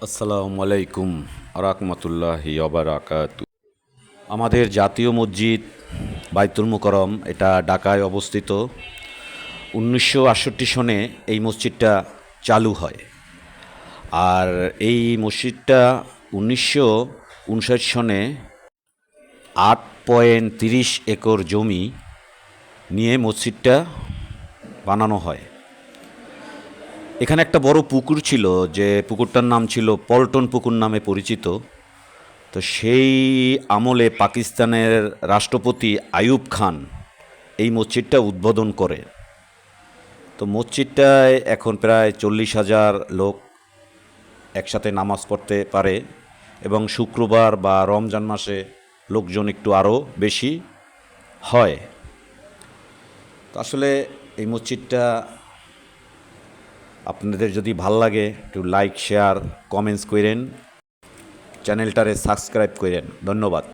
আসসালামু আলাইকুম রাহমাতুল্লাহি ওয়া বারাকাতু। আমাদের জাতীয় মসজিদ বাইতুল মুকাররম এটা ঢাকায় অবস্থিত। 1968 সনে এই মসজিদটা চালু হয়। আর এই মসজিদটা 1959 সনে 8.30 একর জমি নিয়ে মসজিদটা বানানো হয়। এখানে একটা বড় পুকুর ছিল, যে পুকুরটার নাম ছিল পল্টন পুকুর নামে পরিচিত। তো সেই আমলে পাকিস্তানের রাষ্ট্রপতি আইয়ুব খান এই মসজিদটা উদ্বোধন করে। তো মসজিদটায় এখন প্রায় 40,000 লোক একসাথে নামাজ পড়তে পারে, এবং শুক্রবার বা রমজান মাসে লোকজন একটু আরও বেশি হয়। তো আসলে এই মসজিদটা আপনাদের যদি ভাল লাগে একটু লাইক, শেয়ার, কমেন্টস করেন, চ্যানেলটারে সাবস্ক্রাইব করেন। ধন্যবাদ।